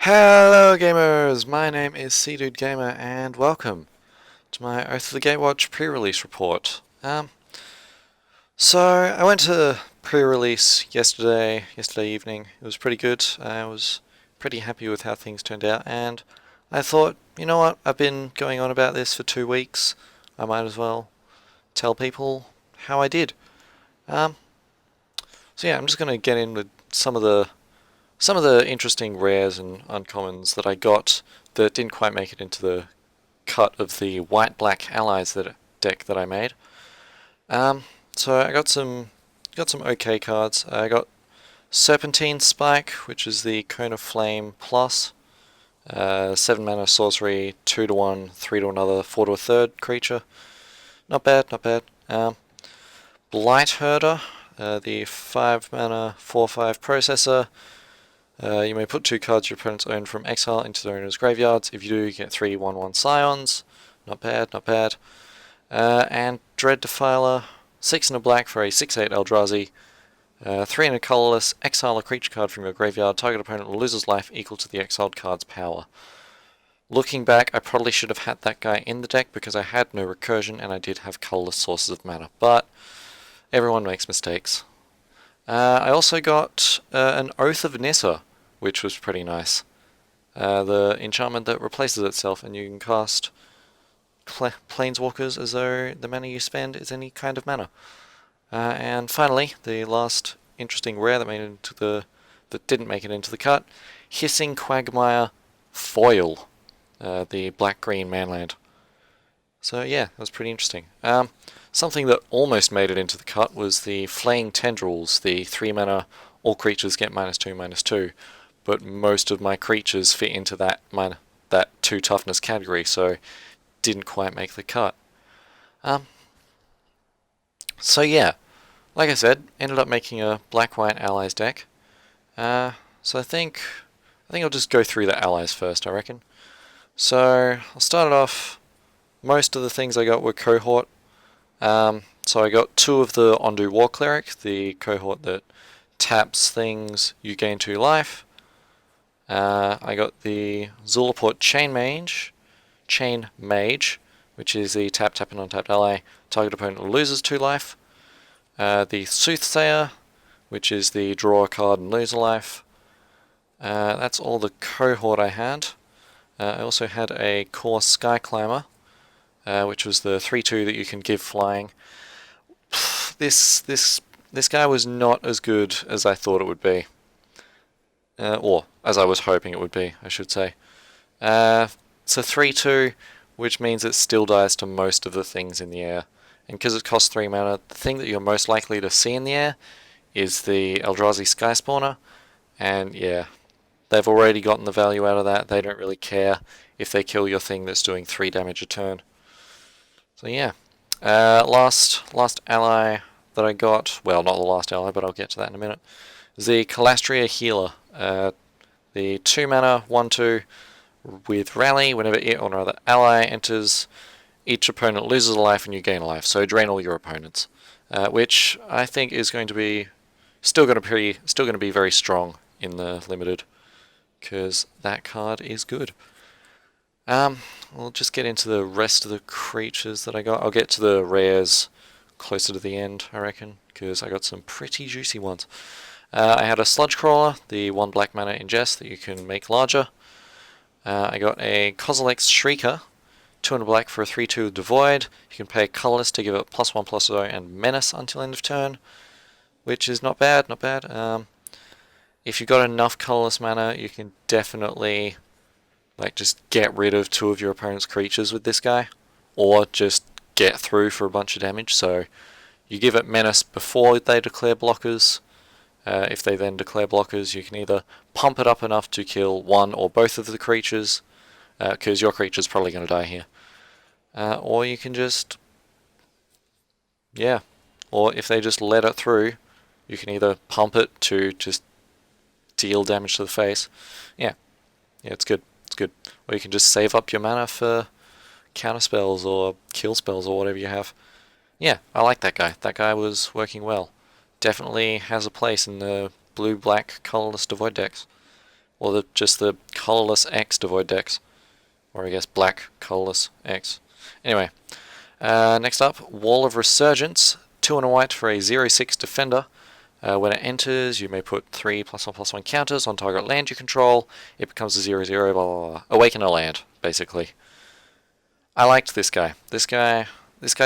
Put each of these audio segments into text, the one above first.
Hello gamers, my name is Seadude Gamer and welcome to my Oath of the Gatewatch pre-release report. So I went to pre-release yesterday evening. It was pretty good. I was pretty happy with how things turned out, and I thought, you know what, I've been going on about this for 2 weeks. I might as well tell people how I did. Um, so yeah, I'm just going to get in with some of the interesting rares and uncommons that I got that didn't quite make it into the cut of the white-black allies deck that I made. So I got some okay cards. I got Serpentine Spike, which is the Cone of Flame plus 7 mana sorcery, 2/1, 3 to another, 4 to a third creature. Not bad, not bad. Blight Herder, the 5 mana 4/5 processor. You may put 2 cards your opponents own from exile into their owner's graveyards. If you do, you get 3 1/1 Scions. Not bad, not bad. And Dread Defiler, 6 and a black for a 6/8 Eldrazi. 3 and a colorless, exile a creature card from your graveyard. Target opponent loses life equal to the exiled card's power. Looking back, I probably should have had that guy in the deck because I had no recursion and I did have colorless sources of mana. But everyone makes mistakes. I also got an Oath of Nissa, which was pretty nice. The enchantment that replaces itself, and you can cast Planeswalkers as though the mana you spend is any kind of mana. And finally, the last interesting rare that didn't make it into the cut, Hissing Quagmire Foil, the black-green manland. So yeah, that was pretty interesting. Something that almost made it into the cut was the Flaying Tendrils, the 3 mana, all creatures get -2/-2, but most of my creatures fit into that 2 toughness category, so didn't quite make the cut. So yeah, like I said, ended up making a black-white allies deck. So I think I'll just go through the allies first, I reckon. So I'll start it off. Most of the things I got were cohort. So I got 2 of the Ondu War Cleric, the cohort that taps things, you gain 2 life. I got the Zulaport Chain Mage, which is the tap and untapped ally, target opponent loses 2 life. The Soothsayer, which is the draw a card and lose a life. That's all the cohort I had. I also had a Core Sky Climber, which was the 3/2 that you can give flying. This guy was not as good as I thought it would be. Or as I was hoping it would be, I should say. It's a 3/2, which means it still dies to most of the things in the air. And because it costs 3 mana, the thing that you're most likely to see in the air is the Eldrazi Sky Spawner. And yeah, they've already gotten the value out of that. They don't really care if they kill your thing that's doing 3 damage a turn. So yeah, last ally that I got, well, not the last ally, but I'll get to that in a minute, is the Calastria Healer, the 2 mana 1/2 with Rally. Whenever it or another ally enters, each opponent loses a life and you gain a life. So drain all your opponents, which I think is going to be still going to be very strong in the limited, because that card is good. We'll just get into the rest of the creatures that I got. I'll get to the rares closer to the end, I reckon, because I got some pretty juicy ones. I had a Sludge Crawler, the 1 black mana ingest that you can make larger. I got a Kozilek's Shrieker, 2 and a black for a 3/2 Devoid. You can pay colorless to give it +1/+0 and Menace until end of turn, which is not bad, not bad. If you've got enough colorless mana, you can definitely just get rid of 2 of your opponent's creatures with this guy, or just get through for a bunch of damage. So you give it Menace before they declare blockers. If they then declare blockers, you can either pump it up enough to kill 1 or both of the creatures, because your creature's probably going to die here. Or you can just, yeah, or if they just let it through, you can either pump it to just deal damage to the face. Yeah, it's good. It's good. Or you can just save up your mana for counter spells or kill spells or whatever you have. Yeah, I like that guy. That guy was working well. Definitely has a place in the blue-black colorless Devoid decks. or just the colorless X devoid decks, or I guess black colorless X. Anyway, next up, Wall of Resurgence, 2 and a white for a 0/6 defender. When it enters, you may put 3+1/+1 counters on target land you control. It becomes a 0/0, blah, blah, blah. Awaken a land, basically. I liked this guy. This guy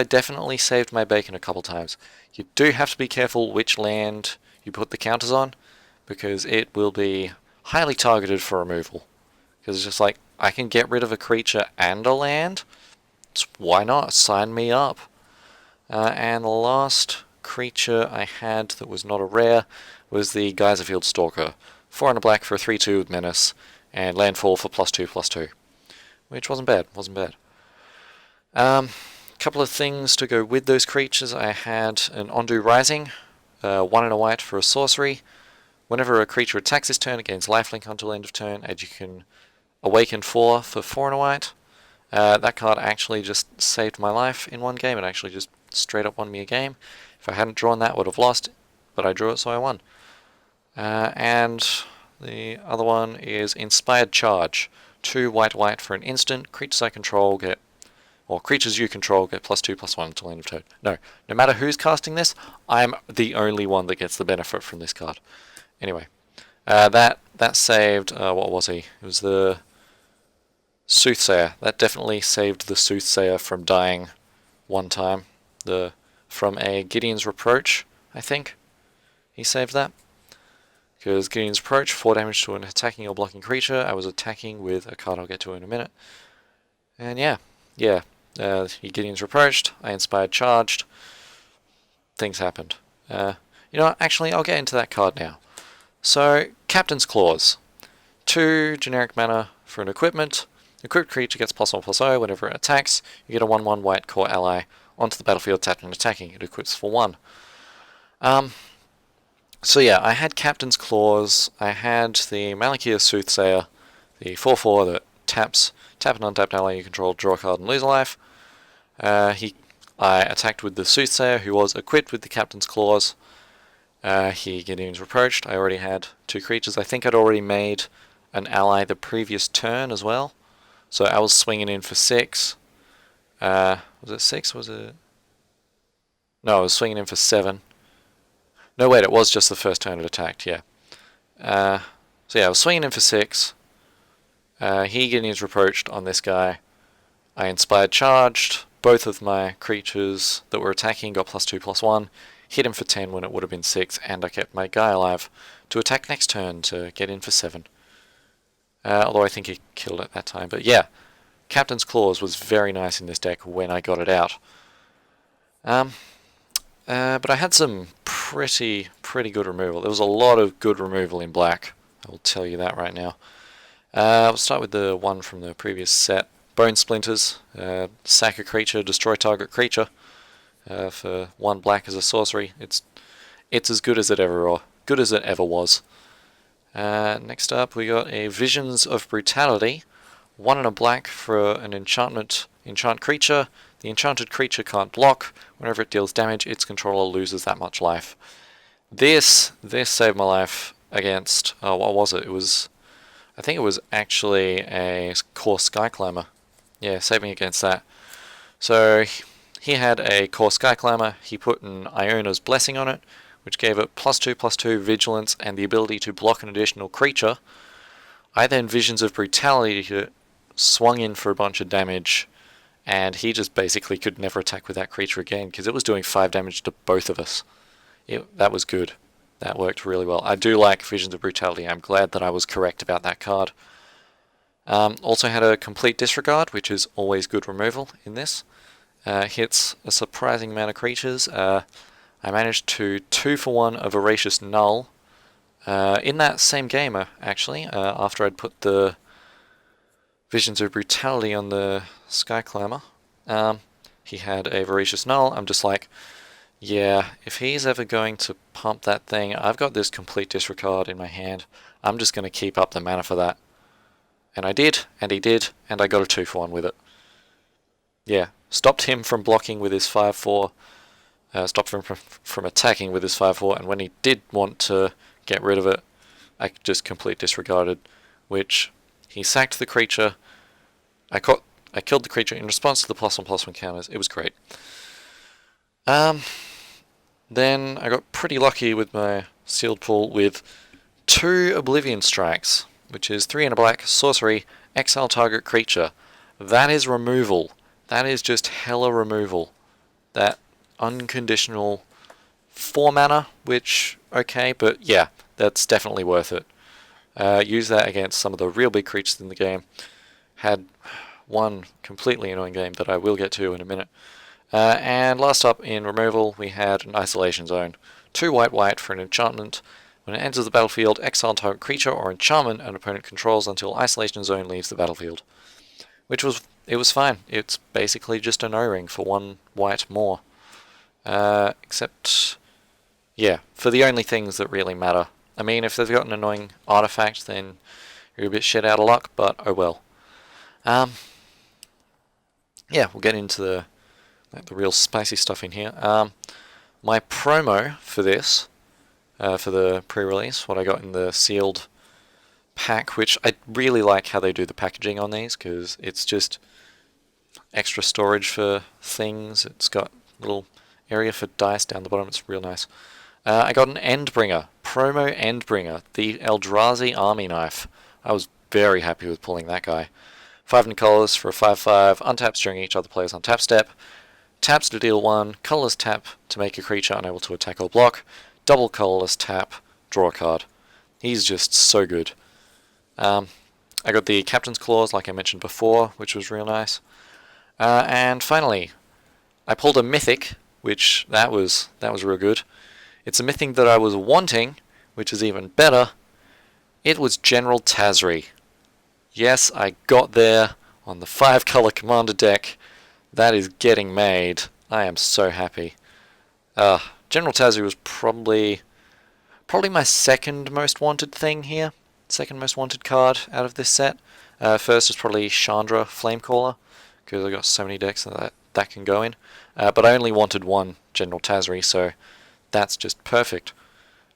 definitely saved my bacon a couple times. You do have to be careful which land you put the counters on, because it will be highly targeted for removal. Because it's just like, I can get rid of a creature and a land? Why not? Sign me up. And the last creature I had that was not a rare was the Geyserfield Stalker. 4 and a black for a 3/2 with Menace, and landfall for +2/+2. Which wasn't bad, Couple of things to go with those creatures. I had an Ondu Rising, 1 and a white for a sorcery. Whenever a creature attacks this turn, it gains lifelink until end of turn, and you can awaken 4 for 4 and a white. That card actually just saved my life in one game. It actually just straight up won me a game. If I hadn't drawn that, I would have lost, but I drew it, so I won. And the other one is Inspired Charge. 2 white for an instant. Creatures I control get, or creatures you control get +2/+1 until end of turn. No matter who's casting this, I'm the only one that gets the benefit from this card. Anyway, that saved, what was he? It was the Soothsayer. That definitely saved the Soothsayer from dying one time. From a Gideon's Reproach, I think. He saved that. Because Gideon's Reproach, 4 damage to an attacking or blocking creature. I was attacking with a card I'll get to in a minute. And yeah. He Gideon's Reproached, I Inspired Charged. Things happened. You know what, actually, I'll get into that card now. So, Captain's Claws. 2 generic mana for an equipment. Equipped creature gets +1/+0 whenever it attacks. You get a 1/1 white core ally onto the battlefield tapped and attacking. It equips for 1. So yeah, I had Captain's Claws. I had the Malakir Soothsayer, the 4/4 that tap an untapped ally you control, draw a card and lose a life. I attacked with the Soothsayer, who was equipped with the Captain's Claws. He Gideon's Reproached. I already had 2 creatures. I think I'd already made an ally the previous turn as well. So I was swinging in for 6. Was it 6? Was it? No, I was swinging in for 7. No, wait, it was just the first turn it attacked, yeah. So yeah, I was swinging in for 6. He Gideon's Reproached on this guy. I Inspired Charged. Both of my creatures that were attacking got +2/+1. Hit him for 10 when it would have been 6, and I kept my guy alive to attack next turn to get in for 7. Although I think he killed it that time. But yeah, Captain's Claws was very nice in this deck when I got it out. But I had some pretty good removal. There was a lot of good removal in black. I will tell you that right now. We'll start with the one from the previous set. Bone Splinters. Sack a creature, destroy target creature. For 1 black as a sorcery. It's as good as it ever was. Next up we got a Visions of Brutality. 1 and a black for an enchant creature. The enchanted creature can't block. Whenever it deals damage, its controller loses that much life. This saved my life against, what was it? I think it was actually a Core Skyclimber. Yeah, saved me against that. So he had a Core Skyclimber. He put an Iona's Blessing on it, which gave it +2/+2 vigilance and the ability to block an additional creature. I then Visions of Brutality swung in for a bunch of damage, and he just basically could never attack with that creature again because it was doing 5 damage to both of us. That was good. That worked really well. I do like Visions of Brutality. I'm glad that I was correct about that card. Also had a Complete Disregard, which is always good removal in this. Hits a surprising amount of creatures. I managed to 2-for-1 a Voracious Null in that same game, actually, after I'd put the Visions of Brutality on the Skyclimber. He had a Voracious Null. I'm just like, yeah, if he's ever going to pump that thing, I've got this Complete Disregard in my hand. I'm just going to keep up the mana for that. And I did, and he did, and I got a 2-for-1 with it. Yeah, stopped him from blocking with his 5/4, stopped him from attacking with his 5/4, and when he did want to get rid of it, I just Complete Disregarded which he sacked the creature. I killed the creature in response to the +1/+1 counters. It was great. Then I got pretty lucky with my sealed pool with 2 Oblivion Strikes, which is 3 and a black, sorcery, exile target creature. That is removal. That is just hella removal. That unconditional 4 mana, which, okay, but yeah, that's definitely worth it. Use that against some of the real big creatures in the game. Had one completely annoying game that I will get to in a minute. And last up in removal, we had an Isolation Zone. 2 white for an enchantment. When it enters the battlefield, exile target creature or enchantment an opponent controls until Isolation Zone leaves the battlefield. It was fine. It's basically just an O-ring for 1 white more. Except, yeah, for the only things that really matter. I mean, if they've got an annoying artifact, then you're a bit shit out of luck, but oh well. Yeah, we'll get into the real spicy stuff in here. My promo for this, for the pre-release, what I got in the sealed pack, which I really like how they do the packaging on these, because it's just extra storage for things. It's got a little area for dice down the bottom. It's real nice. I got an Endbringer, promo Endbringer, the Eldrazi Army Knife. I was very happy with pulling that guy. 5 and colors for a 5/5, untaps during each other player's untap step, taps to deal 1, colorless tap to make a creature unable to attack or block, double colorless tap, draw a card. He's just so good. I got the Captain's Claws, like I mentioned before, which was real nice. And finally, I pulled a Mythic, which that was real good. It's a Mythic that I was wanting, which is even better. It was General Tazri. Yes, I got there on the 5-color commander deck. That is getting made. I am so happy. General Tazri was probably my second most wanted thing here. Second most wanted card out of this set. First is probably Chandra Flamecaller, because I got so many decks that can go in. But I only wanted 1 General Tazri, so that's just perfect.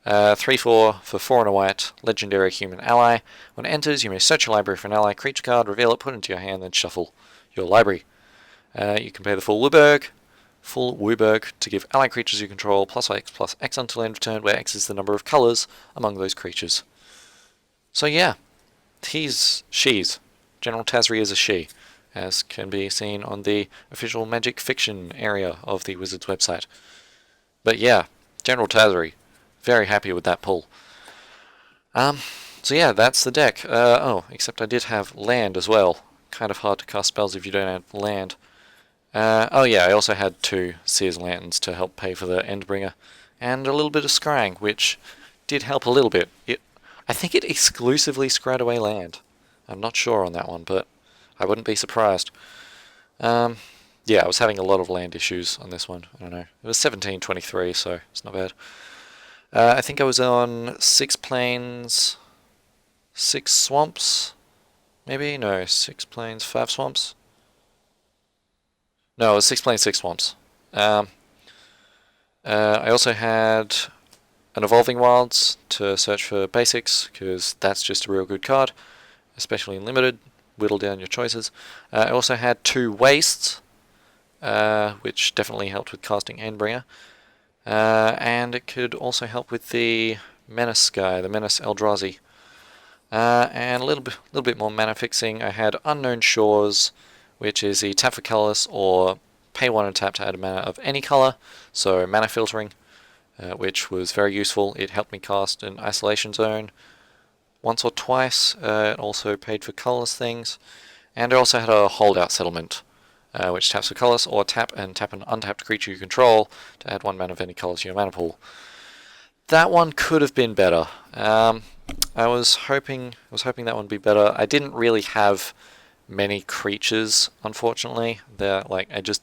3/4 for 4 and a white, legendary human ally. When it enters, you may search your library for an ally creature card, reveal it, put it into your hand, then shuffle your library. You can pay the full Wooburg to give ally creatures you control +X until end of turn, where X is the number of colors among those creatures. So yeah, she's. General Tazri is a she, as can be seen on the official Magic Fiction area of the Wizards website. But yeah, General Tazri. Very happy with that pull. So yeah, that's the deck. Except I did have land as well. Kind of hard to cast spells if you don't have land. I also had 2 Seer's Lanterns to help pay for the Endbringer. And a little bit of Scrying, which did help a little bit. I think it exclusively scryed away land. I'm not sure on that one, but I wouldn't be surprised. I was having a lot of land issues on this one. I don't know. It was 1723, so it's not bad. I think I was on 6 plains, 6 swamps, maybe? No, 6 plains, 5 swamps? No, it was 6 plains, 6 swamps. I also had an Evolving Wilds to search for basics, because that's just a real good card, especially in Limited. Whittle down your choices. I also had 2 Wastes, which definitely helped with casting Endbringer. And it could also help with the Menace guy, the Menace Eldrazi. And a little bit more mana fixing. I had Unknown Shores, which is the tap for colorless or pay 1 and tap to add a mana of any color, so mana filtering, which was very useful. It helped me cast an Isolation Zone once or twice. It also paid for colorless things. And I also had a Holdout Settlement, which taps for colorless or tap an untapped creature you control to add 1 mana of any color to your mana pool. That one could have been better. I was hoping that one would be better. I didn't really have many creatures, unfortunately. I just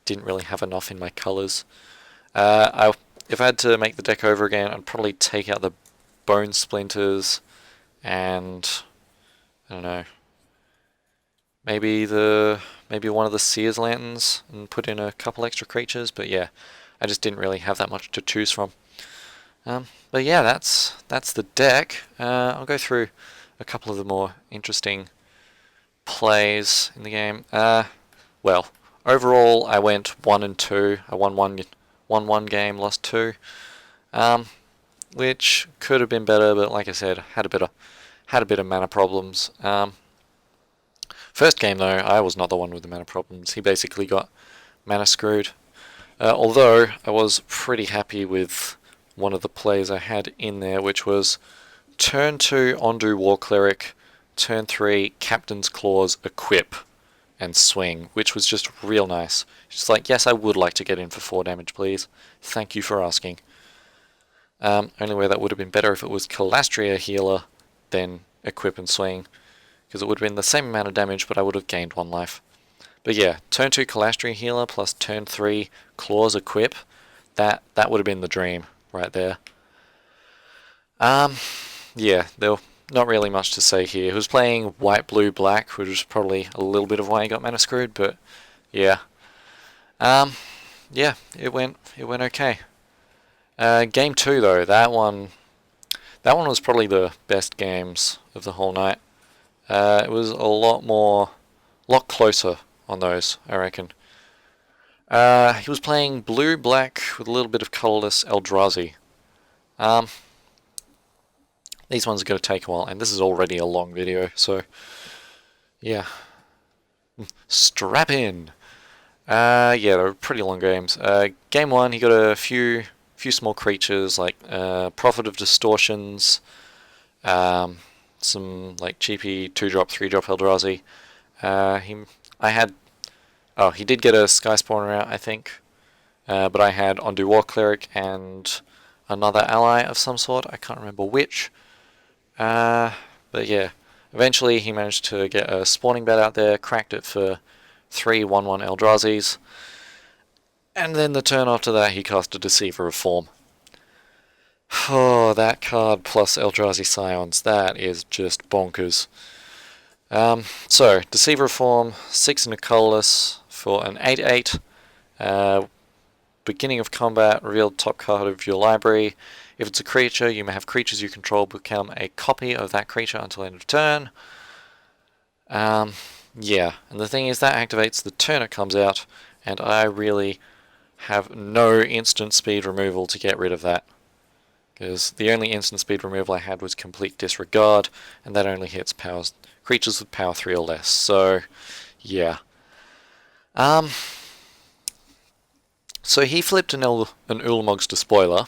didn't really have enough in my colors. If I had to make the deck over again, I'd probably take out the Bone Splinters and I don't know. Maybe one of the Seer's Lanterns and put in a couple extra creatures, but yeah, I just didn't really have that much to choose from. But yeah, that's the deck. I'll go through a couple of the more interesting plays in the game. Well, overall I went 1 and 2. I won one game, lost 2, which could have been better, but like I said, had a bit of mana problems. First game though, I was not the one with the mana problems. He basically got mana screwed. Although I was pretty happy with one of the plays I had in there, which was turn 2 Ondu War Cleric, turn 3 Captain's Claws Equip and swing, which was just real nice. Just like, yes, I would like to get in for 4 damage, please. Thank you for asking. Only way that would have been better if it was Calastria Healer, then Equip and Swing, because it would have been the same amount of damage, but I would have gained 1 life. But yeah, turn 2 Calastria Healer plus turn 3 Claws Equip, that would have been the dream right there. Yeah, there not really much to say here. He was playing white, blue, black, which was probably a little bit of why he got mana screwed, but yeah. Yeah, it went okay. Game 2 though, that one was probably the best games of the whole night. It was a lot closer on those, I reckon. He was playing blue, black with a little bit of colorless Eldrazi. These ones are going to take a while, and this is already a long video, so yeah. Strap in! Yeah, they were pretty long games. Game 1, he got a few small creatures like Prophet of Distortions, some like cheapy 2-drop, 3-drop Eldrazi. He did get a Sky Spawner out, I think, but I had Ondu War Cleric and another ally of some sort. I can't remember which. But yeah, eventually he managed to get a Spawning Bat out there, cracked it for 3 1/1 Eldrazi's, and then the turn after that he cast a Deceiver of Form. Oh, that card plus Eldrazi Scions, that is just bonkers. So, Deceiver of Form, 6 and a colorless for an 8/8. Beginning of combat, reveal the top card of your library. If it's a creature, you may have creatures you control become a copy of that creature until end of turn. Yeah, and the thing is that activates the turn it comes out, and I really have no instant speed removal to get rid of that. Because the only instant speed removal I had was Complete Disregard, and that only hits creatures with power 3 or less, so yeah. So he flipped an Ulamog's Despoiler,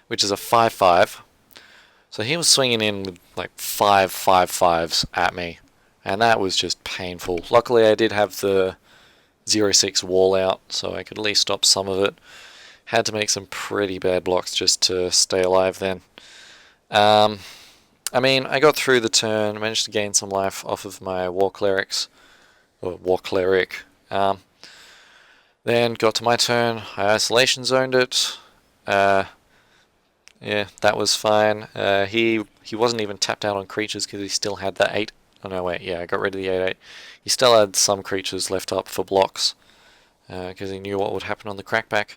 which is a 5/5. So he was swinging in with like 5 5/5s at me, and that was just painful. Luckily I did have the 0/6 wall out, so I could at least stop some of it. Had to make some pretty bad blocks just to stay alive then. I mean, I got through the turn, managed to gain some life off of my War Cleric. Then got to my turn, I Isolation Zoned it. Yeah, that was fine. He wasn't even tapped out on creatures because he still had that 8. Oh no, wait, yeah, I got rid of the 8/8. He still had some creatures left up for blocks because he knew what would happen on the crackback.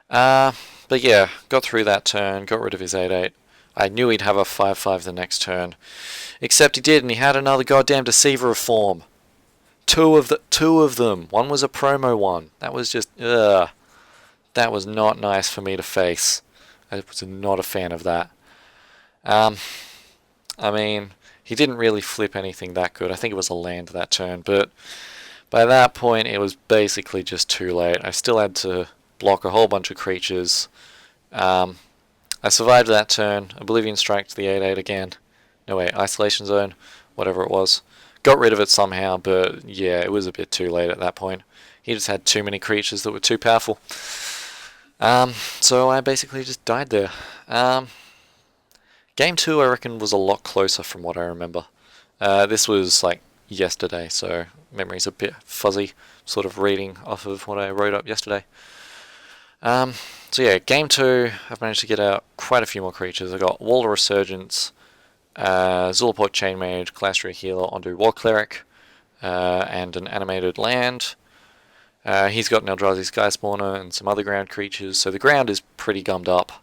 But yeah, got through that turn, got rid of his 8/8. I knew he'd have a 5/5 the next turn. Except he did, and he had another goddamn Deceiver of Form. Two of them. One was a promo one. That was just, ugh. That was not nice for me to face. I was not a fan of that. I mean, he didn't really flip anything that good. I think it was a land that turn, but by that point it was basically just too late. I still had to block a whole bunch of creatures. I survived that turn. Oblivion Strike to the 8/8 again. No wait, Isolation Zone, whatever it was. Got rid of it somehow, but yeah, it was a bit too late at that point. He just had too many creatures that were too powerful. So I basically just died there. Game 2 I reckon was a lot closer from what I remember. This was like yesterday, so memory's a bit fuzzy, sort of reading off of what I wrote up yesterday. So yeah, Game 2 I've managed to get out quite a few more creatures. I got Wall of Resurgence, Zulaport Chainmage, Calastria Healer, Ondu War Cleric, and an animated land. He's got an Eldrazi Sky Spawner and some other ground creatures, so the ground is pretty gummed up.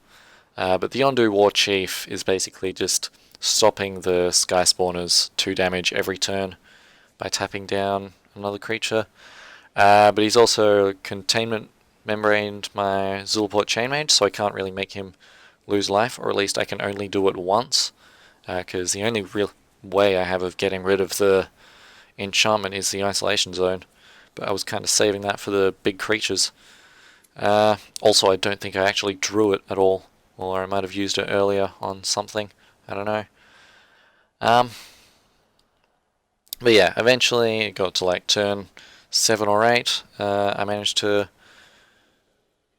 But the Yondu War Chief is basically just stopping the Sky Spawners 2 damage every turn by tapping down another creature. But he's also containment membraned my Zulaport Chainmage, so I can't really make him lose life, or at least I can only do it once, because the only real way I have of getting rid of the enchantment is the Isolation Zone, but I was kind of saving that for the big creatures. Also, I don't think I actually drew it at all, or I might have used it earlier on something, I don't know. But yeah, eventually it got to like turn 7 or 8. I managed to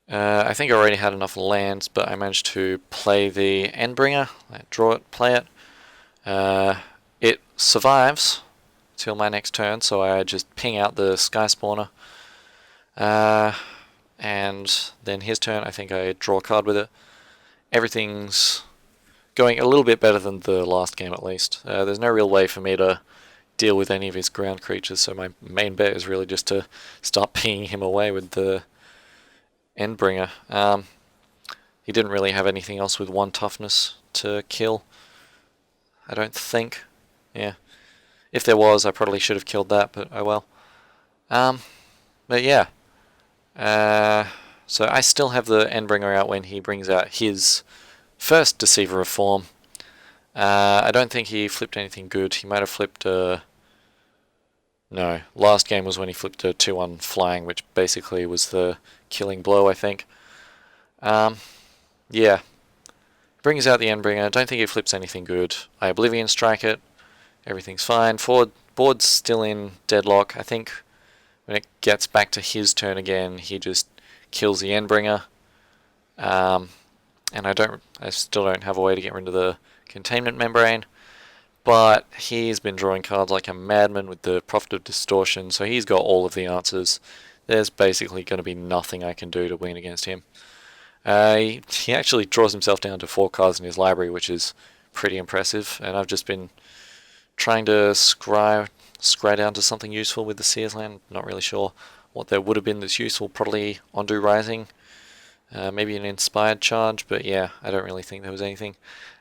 I think I already had enough lands, but I managed to play the Endbringer, like draw it, play it. It survives till my next turn, so I just ping out the Sky Spawner. And then his turn, I think I draw a card with it. Everything's going a little bit better than the last game, at least. There's no real way for me to deal with any of his ground creatures, so my main bet is really just to start pinging him away with the Endbringer. He didn't really have anything else with 1 toughness to kill, I don't think. Yeah. If there was, I probably should have killed that, but oh well. But yeah. So I still have the Endbringer out when he brings out his first Deceiver of Form. I don't think he flipped anything good. He might have flipped no, last game was when he flipped a 2-1 flying, which basically was the killing blow, I think. Yeah. Brings out the Endbringer. Don't think he flips anything good. I Oblivion Strike it. Everything's fine. Board's still in deadlock. I think when it gets back to his turn again, he just kills the Endbringer. And I still don't have a way to get rid of the Containment Membrane. But he's been drawing cards like a madman with the Prophet of Distortion, so he's got all of the answers. There's basically going to be nothing I can do to win against him. He actually draws himself down to 4 cards in his library, which is pretty impressive, and I've just been trying to scry down to something useful with the Seer's Land. Not really sure what there would have been that's useful. Probably Ondu Rising, maybe an Inspired Charge, but yeah, I don't really think there was anything.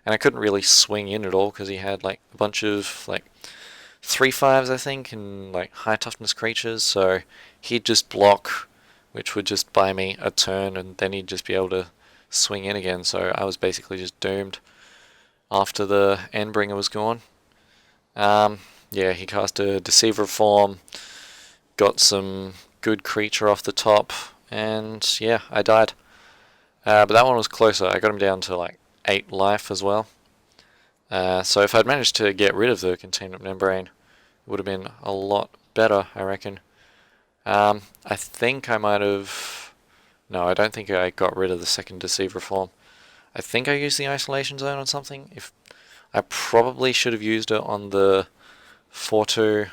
And I couldn't really swing in at all because he had like a bunch of like 3/5s, I think, and like high toughness creatures, so he'd just block, which would just buy me a turn, and then he'd just be able to swing in again, so I was basically just doomed after the Endbringer was gone. Yeah, he cast a Deceiver of Form, got some good creature off the top, and yeah, I died. But that one was closer. I got him down to like 8 life as well. So if I'd managed to get rid of the Containment Membrane, it would have been a lot better, I reckon. I think I might have... No, I don't think I got rid of the second Deceiver Form. I think I used the Isolation Zone on something. I probably should have used it on the 4/2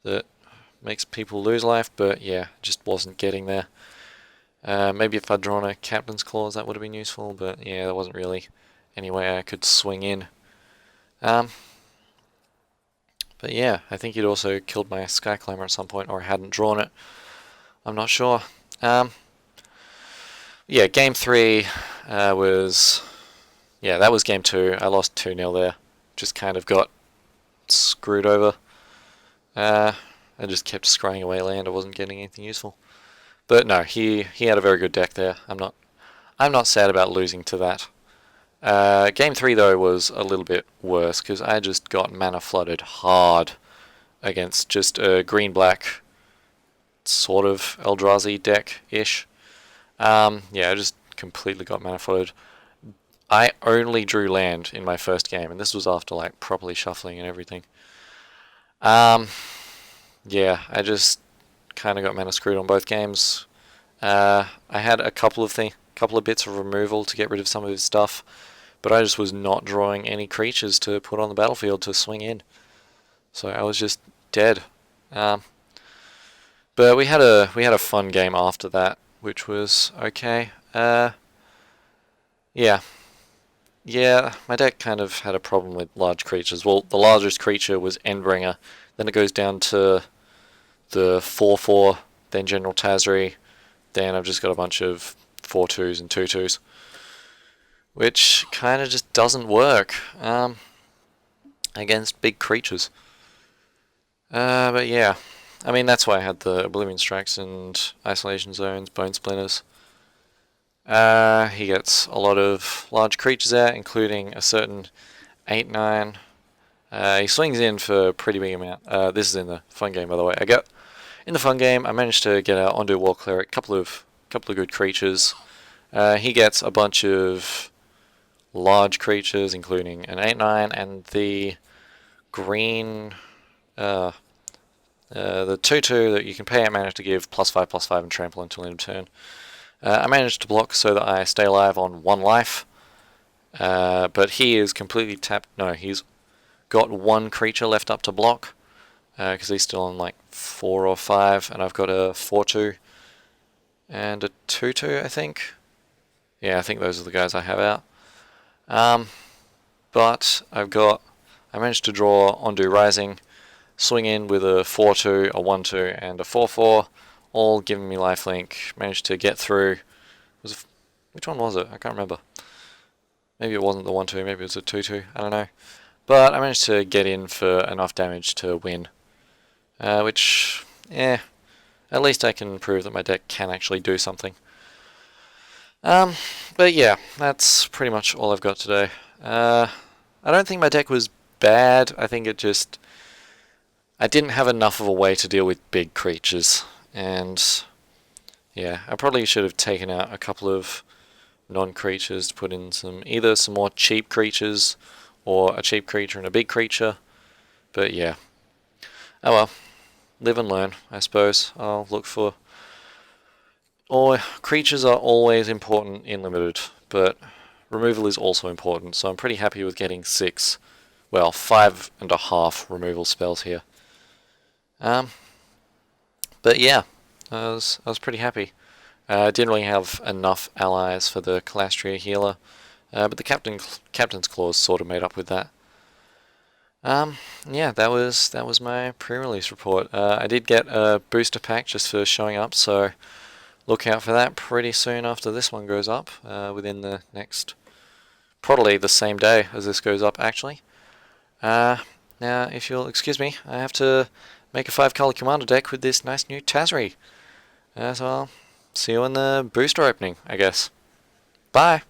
that makes people lose life, but yeah, just wasn't getting there. Maybe if I'd drawn a Captain's Clause, that would have been useful, but yeah, there wasn't really any way I could swing in. But yeah, I think he'd also killed my Sky Climber at some point, or hadn't drawn it. I'm not sure. Yeah, game 3 was... Yeah, that was game 2. I lost 2-0 there. Just kind of got screwed over. I just kept scrying away land. I wasn't getting anything useful. But no, he had a very good deck there. I'm not sad about losing to that. Game 3 though was a little bit worse because I just got mana flooded hard against just a green-black sort of Eldrazi deck-ish. Yeah, I just completely got mana flooded. I only drew land in my first game, and this was after like properly shuffling and everything. Yeah, I just kind of got mana screwed on both games. I had a couple of bits of removal to get rid of some of his stuff, but I just was not drawing any creatures to put on the battlefield to swing in, so I was just dead. But we had a fun game after that, which was okay. Yeah, my deck kind of had a problem with large creatures. Well, the largest creature was Endbringer. Then it goes down to the 4/4, then General Tazri. Then I've just got a bunch of 4/2s and 2/2s, which kind of just doesn't work against big creatures. But yeah, I mean, that's why I had the Oblivion Strikes and Isolation Zones, Bone Splinters. He gets a lot of large creatures out, including a certain 8/9. He swings in for a pretty big amount. This is in the fun game, by the way. In the fun game, I managed to get out Ondu War Cleric, couple of good creatures. He gets a bunch of large creatures, including an 8/9 and the green, the 2/2 that you can pay out mana to give +5/+5 and trample until end of turn. I managed to block so that I stay alive on 1 life, but he is completely tapped. No, he's got 1 creature left up to block, because he's still on like 4 or 5, and I've got a 4/2 and a 2/2, I think. Yeah, I think those are the guys I have out. But I managed to draw Ondu Rising, swing in with a 4/2, a 1/2, and a 4/4, all giving me lifelink. Managed to get through. Which one was it? I can't remember. Maybe it wasn't the 1/2, maybe it was a 2/2, I don't know. But I managed to get in for enough damage to win. Which, yeah, at least I can prove that my deck can actually do something. But yeah, that's pretty much all I've got today. I don't think my deck was bad. I think I didn't have enough of a way to deal with big creatures. And yeah, I probably should have taken out a couple of non-creatures to put in either some more cheap creatures or a cheap creature and a big creature. But yeah. Oh well. Live and learn, I suppose. I'll look for... creatures are always important in Limited, but removal is also important, so I'm pretty happy with getting 5.5 removal spells here. But yeah, I was pretty happy. I didn't really have enough allies for the Calastria healer, but the Captain's Clause sort of made up with that. Yeah, that was my pre-release report. I did get a booster pack just for showing up, so look out for that pretty soon after this one goes up, within the next, probably the same day as this goes up, actually. Now, if you'll excuse me, I have to make a 5-color commander deck with this nice new Tazri. So I'll see you in the booster opening, I guess. Bye!